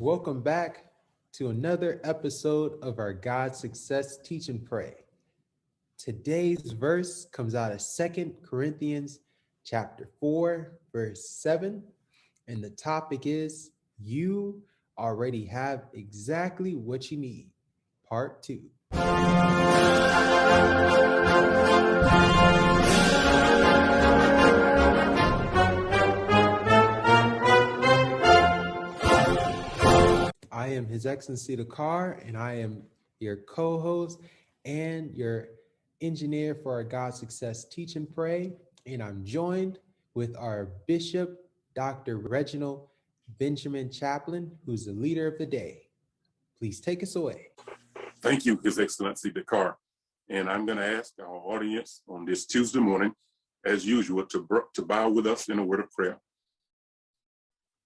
Welcome back to another episode of our GODSUccess Teach and Pray. Today's verse comes out of 2 Corinthians chapter 4, verse 7, and the topic is, You already have exactly what you need, part 2. I am His Excellency the Car, and I am your co-host and your engineer for our GODSUccess Teach and Pray. And I'm joined with our Bishop, Dr. Reginald Benjamin Chaplain, who's the leader of the day. Please take us away. Thank you, His Excellency the Car. And I'm going to ask our audience on this Tuesday morning, as usual, to bow with us in a word of prayer.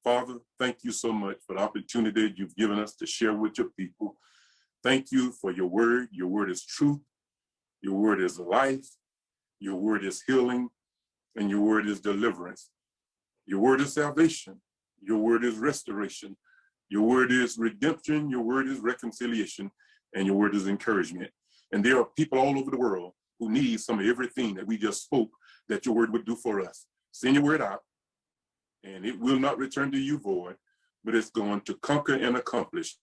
Father, thank you so much for the opportunity you've given us to share with your people. Thank you for your word. Your word is truth. Your word is life. Your word is healing. And your word is deliverance. Your word is salvation. Your word is restoration. Your word is redemption. Your word is reconciliation. And your word is encouragement. And there are people all over the world who need some of everything that we just spoke that your word would do for us. Send your word out. And it will not return to you void, but it's going to conquer and accomplish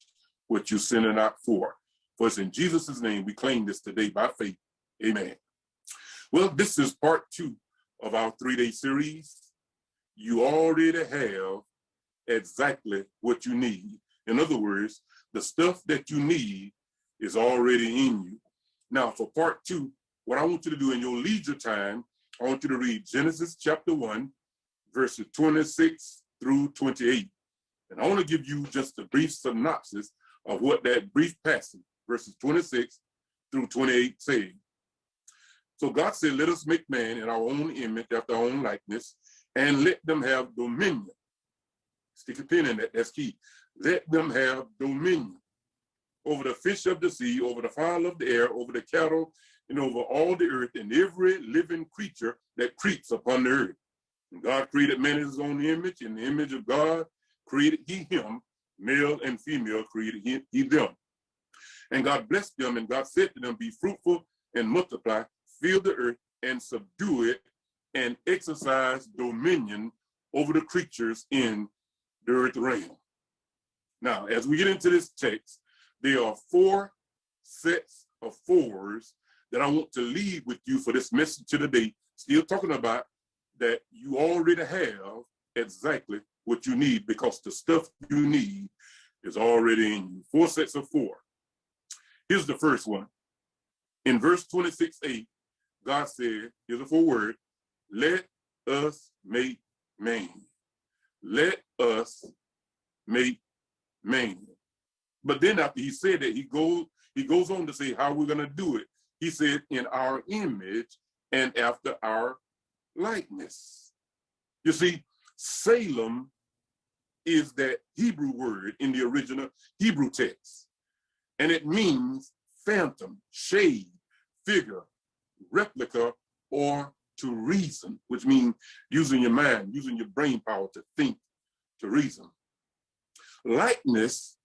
what you sent it out for. For it's in Jesus' name we claim this today by faith. Amen. Well, this is part 2 of our 3-day series. You already have exactly what you need. In other words, the stuff that you need is already in you. Now, for part 2, what I want you to do in your leisure time, I want you to read Genesis chapter 1, verses 26 through 28. And I want to give you just a brief synopsis of what that brief passage, verses 26 through 28 say. So God said, let us make man in our own image, after our own likeness, and let them have dominion. Stick a pin in that, that's key. Let them have dominion over the fish of the sea, over the fowl of the air, over the cattle, and over all the earth, and every living creature that creeps upon the earth. And God created man in his own image. In the image of God created he him, male and female created he them. And God blessed them, and God said to them, be fruitful and multiply, fill the earth and subdue it, and exercise dominion over the creatures in the earth realm. Now, as we get into this text, there are 4 sets of 4s that I want to leave with you for this message today, still talking about that you already have exactly what you need, because the stuff you need is already in you. 4 sets of 4. Here's the first one. In verse 26a, God said, here's a 4 word, let us make man. Let us make man. But then after he said that, he goes on to say how we're going to do it. He said, in our image and after our likeness. You see, Salem is that Hebrew word in the original Hebrew text, and it means phantom, shade, figure, replica, or to reason, which means using your mind, using your brain power to think, to reason. Likeness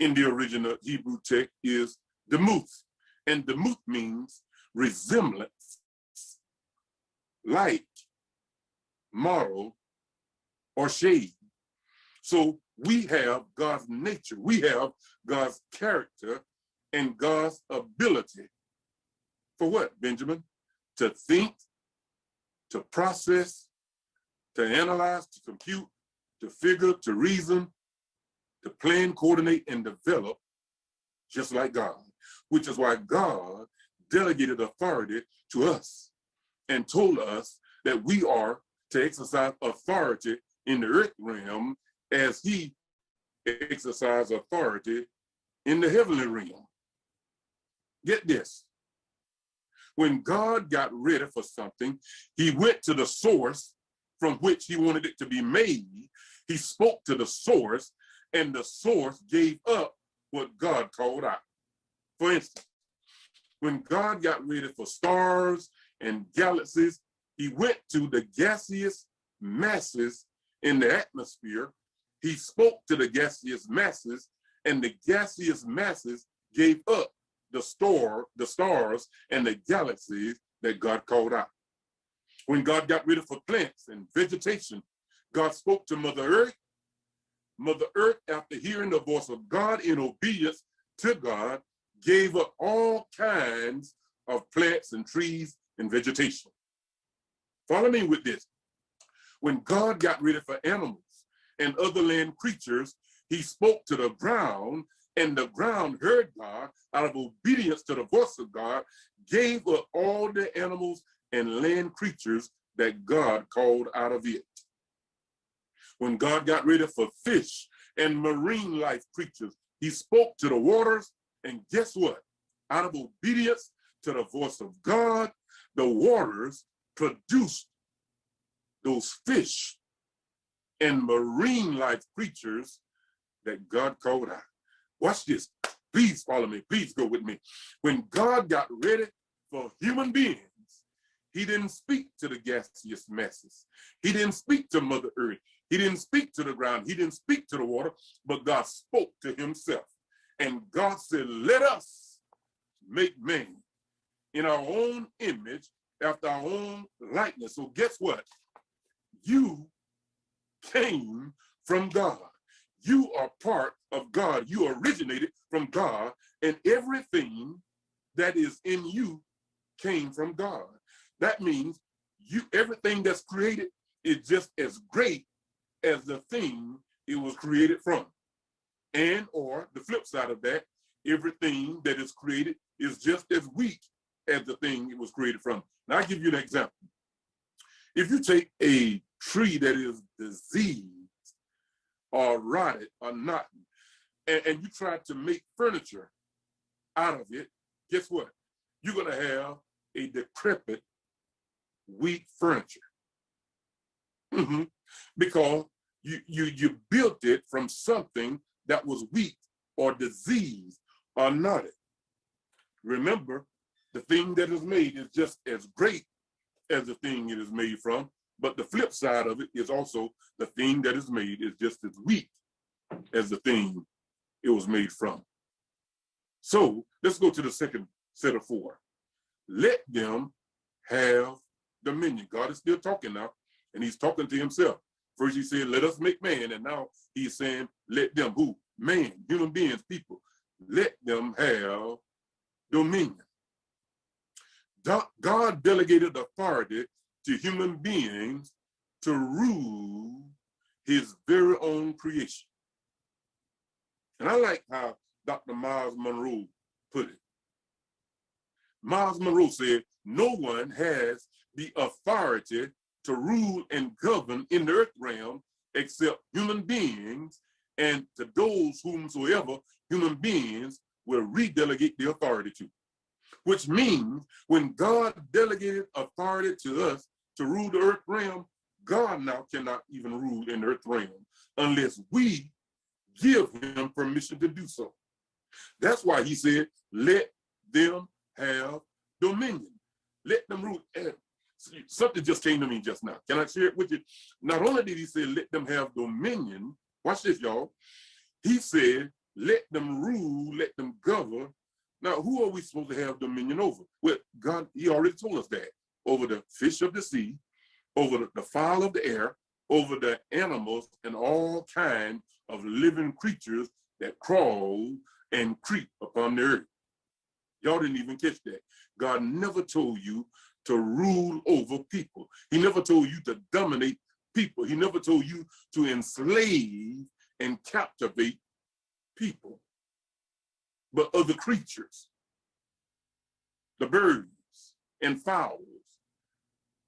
in the original Hebrew text is demuth, and demuth means resemblance, like, model, or shade. So we have God's nature, we have God's character, and God's ability. For what, Benjamin? To think, to process, to analyze, to compute, to figure, to reason, to plan, coordinate, and develop, just like God. Which is why God delegated authority to us and told us that we are to exercise authority in the earth realm as he exercised authority in the heavenly realm. Get this. When God got ready for something, he went to the source from which he wanted it to be made. He spoke to the source, and the source gave up what God called out. For instance, when God got ready for stars and galaxies, he went to the gaseous masses in the atmosphere he spoke to the gaseous masses, and the gaseous masses gave up the stars and the galaxies that God called out. When God got rid of the plants and vegetation, God spoke to Mother Earth. Mother Earth, after hearing the voice of God in obedience to God, gave up all kinds of plants and trees and vegetation. Follow me with this. When God got rid of the animals and other land creatures, he spoke to the ground, and the ground heard God out of obedience to the voice of God, gave up all the animals and land creatures that God called out of it. When God got rid of the fish and marine life creatures, he spoke to the waters, and guess what? Out of obedience to the voice of God, the waters produced those fish and marine life creatures that God called out. Watch this. Please follow me. Please go with me. When God got ready for human beings, he didn't speak to the gaseous masses. He didn't speak to Mother Earth. He didn't speak to the ground. He didn't speak to the water, but God spoke to himself. And God said, let us make man in our own image, after our own likeness. So guess what? You came from God. You are part of God. You originated from God, and everything that is in you came from God. That means everything that's created is just as great as the thing it was created from. And or the flip side of that, everything that is created is just as weak as the thing it was created from. Now, I'll give you an example. If you take a tree that is diseased or rotted or not, and you try to make furniture out of it, guess what? You're going to have a decrepit, weak furniture. Because you built it from something that was weak or diseased or knotted. Remember, the thing that is made is just as great as the thing it is made from, but the flip side of it is also the thing that is made is just as weak as the thing it was made from. So let's go to the second set of four. Let them have dominion. God is still talking now, and he's talking to himself. First he said, let us make man, and now he's saying, let them, who? Man, human beings, people, let them have dominion. God delegated authority to human beings to rule his very own creation. And I like how Dr. Miles Monroe put it. Miles Monroe said, no one has the authority to rule and govern in the earth realm except human beings, and to those whomsoever human beings will redelegate the authority to. Which means when God delegated authority to us to rule the earth realm, God now cannot even rule in the earth realm unless we give him permission to do so. That's why he said, let them have dominion. Let them rule. Something just came to me just now. Can I share it with you? Not only did he say, let them have dominion, watch this, y'all. He said, let them rule, let them govern. Now, who are we supposed to have dominion over? Well, God, he already told us that. Over the fish of the sea, over the fowl of the air, over the animals, and all kinds of living creatures that crawl and creep upon the earth. Y'all didn't even catch that. God never told you to rule over people. He never told you to dominate people. He never told you to enslave and captivate people, but other creatures, the birds and fowls,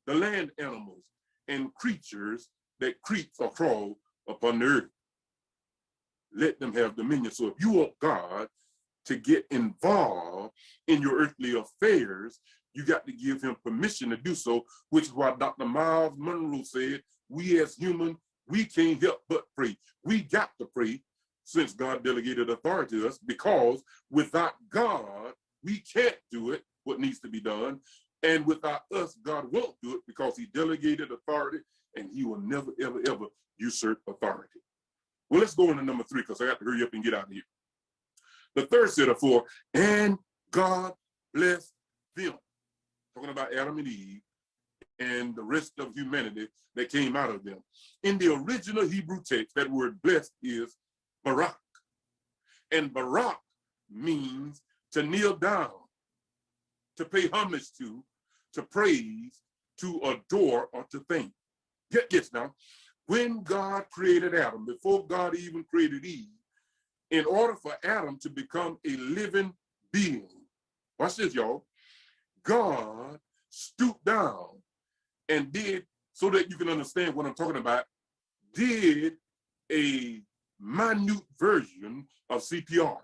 the land animals and creatures that creep or crawl upon the earth. Let them have dominion. So if you want God to get involved in your earthly affairs, you got to give him permission to do so, which is why Dr. Miles Monroe said, we as humans, we can't help but pray. We got to pray since God delegated authority to us, because without God, we can't do it, what needs to be done. And without us, God won't do it because he delegated authority, and he will never, ever, ever usurp authority. Well, let's go into number 3 because I got to hurry up and get out of here. The third set of 4, and God blessed them. Talking about Adam and Eve and the rest of humanity that came out of them. In the original Hebrew text, that word blessed is barak. And barak means to kneel down, to pay homage to praise, to adore, or to thank. Get this now. When God created Adam, before God even created Eve, in order for Adam to become a living being, watch this, y'all, God stooped down and did, so that you can understand what I'm talking about, did a minute version of CPR.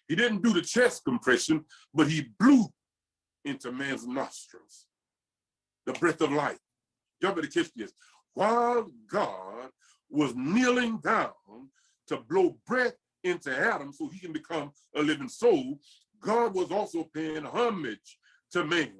He didn't do the chest compression, but he blew into man's nostrils the breath of life. Y'all better catch this. While God was kneeling down to blow breath into Adam so he can become a living soul, God was also paying homage to man.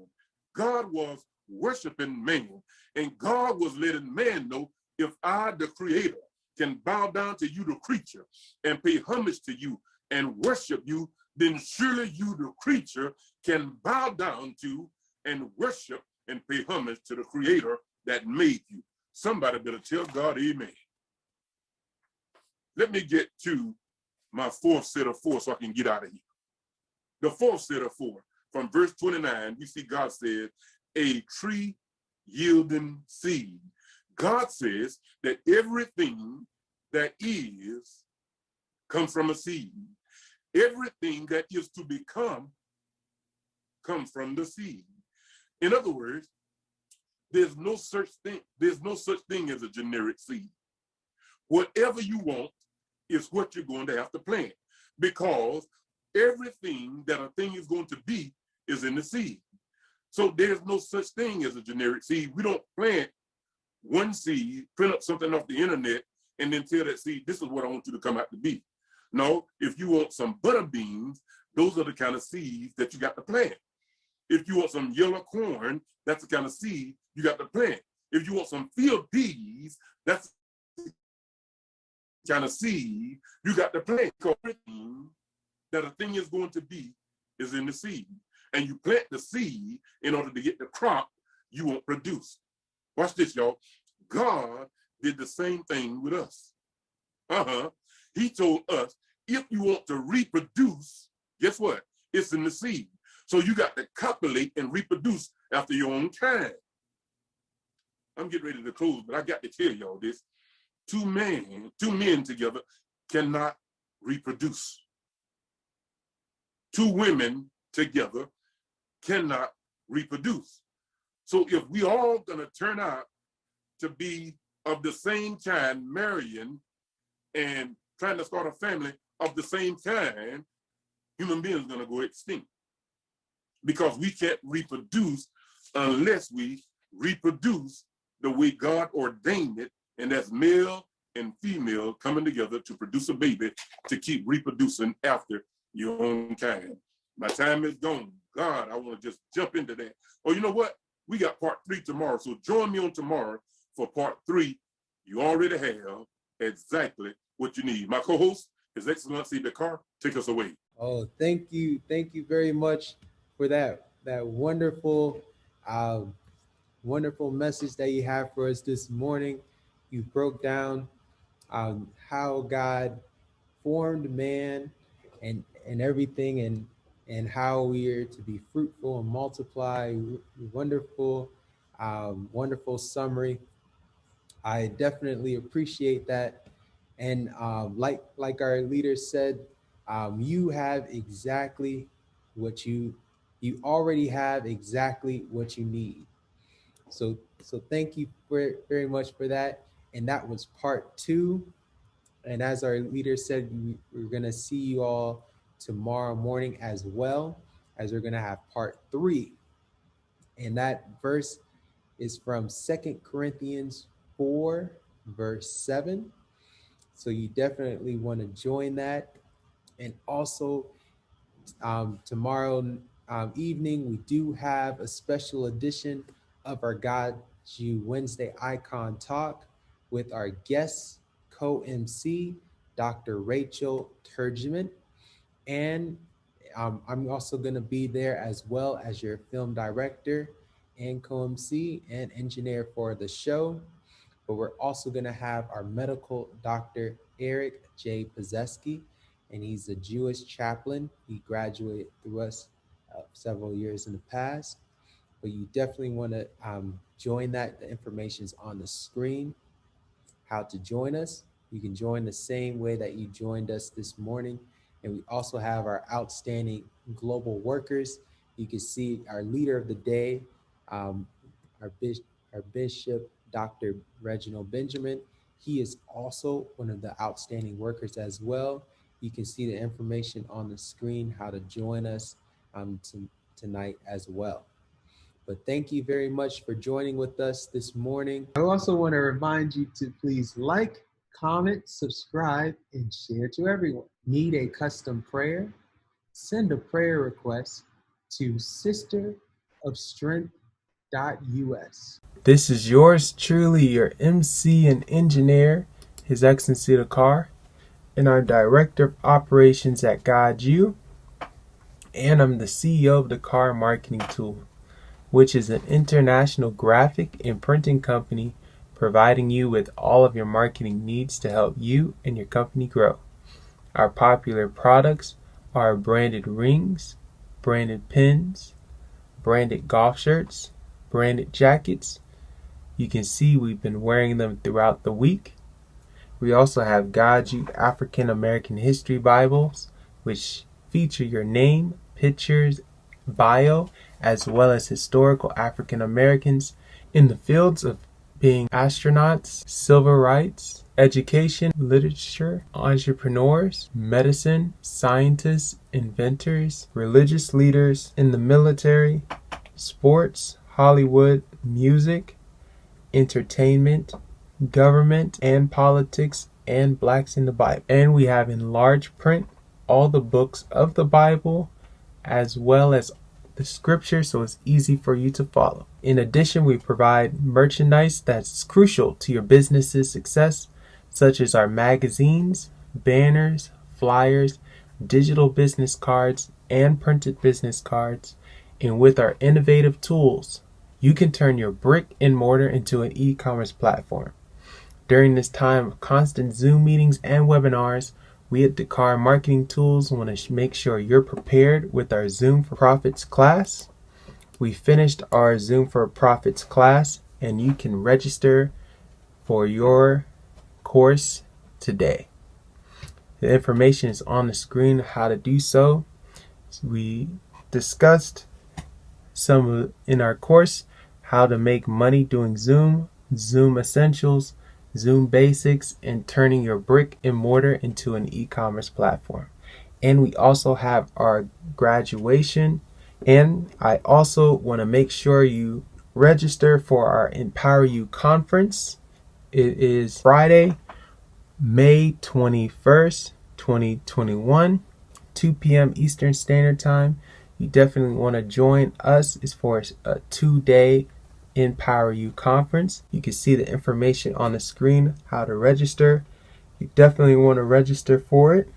God was worshiping man, and God was letting man know, if I, the creator, can bow down to you, the creature, and pay homage to you and worship you, then surely you, the creature, can bow down to and worship and pay homage to the creator that made you. Somebody better tell God amen. Let me get to my fourth set of 4 so I can get out of here. The fourth set of 4, from verse 29, we see God says, a tree yielding seed. God says that everything that is comes from a seed. Everything that is to become comes from the seed. In other words, there's no such thing as a generic seed. Whatever you want is what you're going to have to plant, because everything that a thing is going to be is in the seed. So there's no such thing as a generic seed. We don't plant one seed, print up something off the internet, and then tell that seed, this is what I want you to come out to be. No, if you want some butter beans, those are the kind of seeds that you got to plant. If you want some yellow corn, that's the kind of seed you got to plant. If you want some field peas, that's the kind of seed you got to plant. Because everything that a thing is going to be is in the seed. And you plant the seed in order to get the crop you want produced. Watch this, y'all. God did the same thing with us. He told us, if you want to reproduce, guess what? It's in the seed. So you got to copulate and reproduce after your own kind. I'm getting ready to close, but I got to tell y'all this. Two men together cannot reproduce. 2 women together cannot reproduce. So if we all gonna turn out to be of the same kind, marrying and trying to start a family of the same kind, human beings are gonna go extinct, because we can't reproduce unless we reproduce the way God ordained it, and that's male and female coming together to produce a baby to keep reproducing after your own kind. My time is gone. God, I want to just jump into that. Oh, you know what? We got part 3 tomorrow, so join me on tomorrow for part 3. You already have exactly what you need. My co-host, His Excellency the Car. Take us away. Oh, thank you very much for that wonderful, wonderful message that you have for us this morning. You broke down how God formed man and everything, and how we are to be fruitful and multiply. Wonderful, wonderful summary. I definitely appreciate that. And like our leader said, you have exactly what you already have exactly what you need. So thank you very much for that. And that was part 2. And as our leader said, we're going to see you all tomorrow morning, as well as we're going to have part 3. And that verse is from 2 Corinthians 4, verse 7. So you definitely want to join that. And also tomorrow evening, we do have a special edition of our GODSU Wednesday Icon Talk with our guest co-MC, Dr. Rachel Turgeman, and I'm also going to be there as well as your film director and co-MC and engineer for the show. But we're also going to have our medical doctor, Eric J. Pozeski, and he's a Jewish chaplain. He graduated through us several years in the past. But you definitely want to join that. The information is on the screen. How to join us. You can join the same way that you joined us this morning. And we also have our outstanding global workers. You can see our leader of the day, our bishop, Dr. Reginald Benjamin. He is also one of the outstanding workers as well. You can see the information on the screen, how to join us tonight as well. But thank you very much for joining with us this morning. I also want to remind you to please like, comment, subscribe, and share to everyone. Need a custom prayer? Send a prayer request to sisterofstrength.us. This is yours truly, your MC and engineer, His Excellency the Car, and our Director of Operations at GODSU, and I'm the CEO of the Car Marketing Tool, which is an international graphic and printing company providing you with all of your marketing needs to help you and your company grow. Our popular products are branded rings, branded pins, branded golf shirts, branded jackets. You can see we've been wearing them throughout the week. We also have GODSU African American History Bibles, which feature your name, pictures, bio, as well as historical African Americans in the fields of being astronauts, civil rights, education, literature, entrepreneurs, medicine, scientists, inventors, religious leaders in the military, sports, Hollywood, music, entertainment, government and politics, and Blacks in the Bible. And we have in large print all the books of the Bible as well as the scripture, so it's easy for you to follow. In addition, we provide merchandise that's crucial to your business's success, such as our magazines, banners, flyers, digital business cards, and printed business cards. And with our innovative tools, you can turn your brick and mortar into an e-commerce platform. During this time of constant Zoom meetings and webinars, we at the Car Marketing Tools want to make sure you're prepared with our Zoom for Profits class. We finished our Zoom for Profits class, and you can register for your course today. The information is on the screen how to do so. We discussed in our course how to make money doing Zoom, Zoom Essentials, Zoom Basics, and turning your brick and mortar into an e-commerce platform. And we also have our graduation. And I also want to make sure you register for our Empower You conference. It is Friday, May 21st, 2021, 2 p.m. Eastern Standard Time. You definitely want to join us. It's for a 2-day Empower You conference. You can see the information on the screen how to register. You definitely want to register for it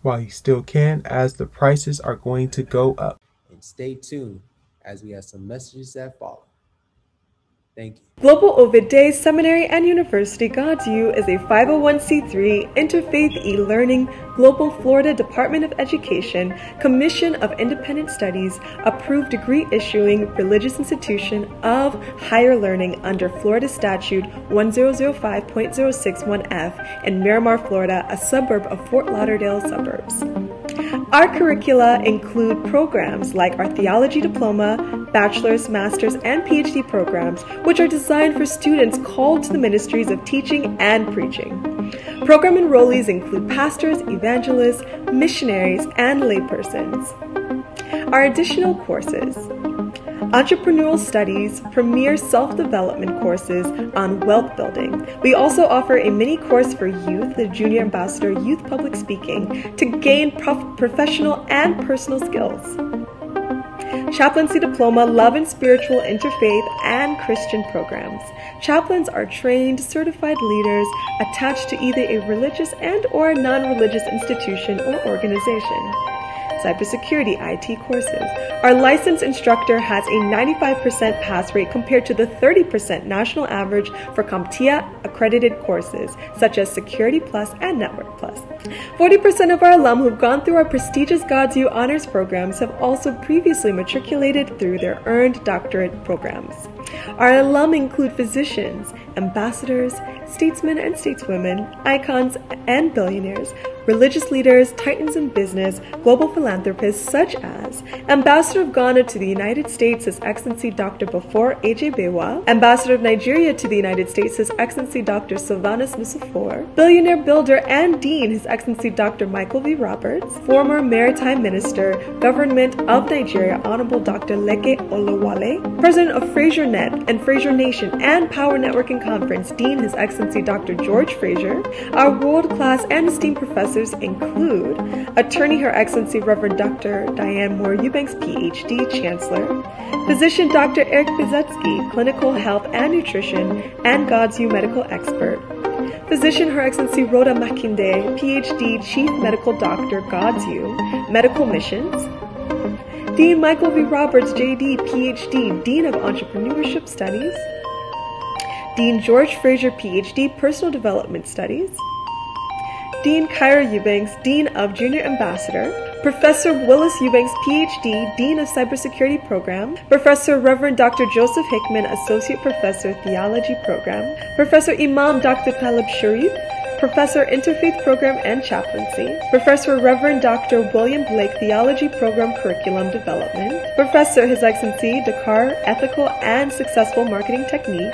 while you still can, as the prices are going to go up. And stay tuned as we have some messages that follow. Thank you. Global Ovid Day Seminary and University GODSU is a 501c3 interfaith e-learning Global Florida Department of Education Commission of Independent Studies approved degree issuing religious institution of higher learning under Florida Statute 1005.061F in Miramar, Florida, a suburb of Fort Lauderdale suburbs. Our curricula include programs like our theology diploma, bachelor's, master's, and PhD programs, which are designed for students called to the ministries of teaching and preaching. Program enrollees include pastors, evangelists, missionaries, and laypersons. Our additional courses: Entrepreneurial Studies, premier self-development courses on wealth building. We also offer a mini course for youth, the Junior Ambassador Youth Public Speaking, to gain professional and personal skills. Chaplaincy Diploma, Love and Spiritual Interfaith and Christian programs. Chaplains are trained, certified leaders attached to either a religious and or non-religious institution or organization. Cybersecurity IT courses. Our licensed instructor has a 95% pass rate compared to the 30% national average for CompTIA accredited courses, such as Security Plus and Network Plus. 40% of our alum who've gone through our prestigious GODSU honors programs have also previously matriculated through their earned doctorate programs. Our alum include physicians, ambassadors, statesmen and stateswomen, icons and billionaires, religious leaders, titans in business, global philanthropists such as Ambassador of Ghana to the United States, His Excellency Dr. Bafor A.J. Bewa, Ambassador of Nigeria to the United States, His Excellency Dr. Sylvanus Musafor, Billionaire Builder and Dean, His Excellency Dr. Michael V. Roberts, former Maritime Minister, Government of Nigeria, Honorable Dr. Leke Olawale, President of Fraser Net and Fraser Nation and Power Networking Conference, Dean, His Excellency Dr. George Fraser. Our world-class and esteemed professors include Attorney Her Excellency Reverend Dr. Diane Eubanks, PhD, Chancellor, Physician Dr. Eric Bizetsky, Clinical Health and Nutrition and GODSU Medical Expert, Physician Her Excellency Rhoda Makinde, PhD, Chief Medical Doctor, GODSU, Medical Missions, Dean Michael V. Roberts, JD, PhD, Dean of Entrepreneurship Studies, Dean George Fraser, PhD, Personal Development Studies, Dean Kyra Eubanks, Dean of Junior Ambassador, Professor Willis Eubanks, PhD, Dean of Cybersecurity Program, Professor Reverend Dr. Joseph Hickman, Associate Professor, Theology Program, Professor Imam Dr. Talib Sharif, Professor Interfaith Program and Chaplaincy, Professor Reverend Dr. William Blake, Theology Program Curriculum Development, Professor His Excellency Dakar, Ethical and Successful Marketing Techniques,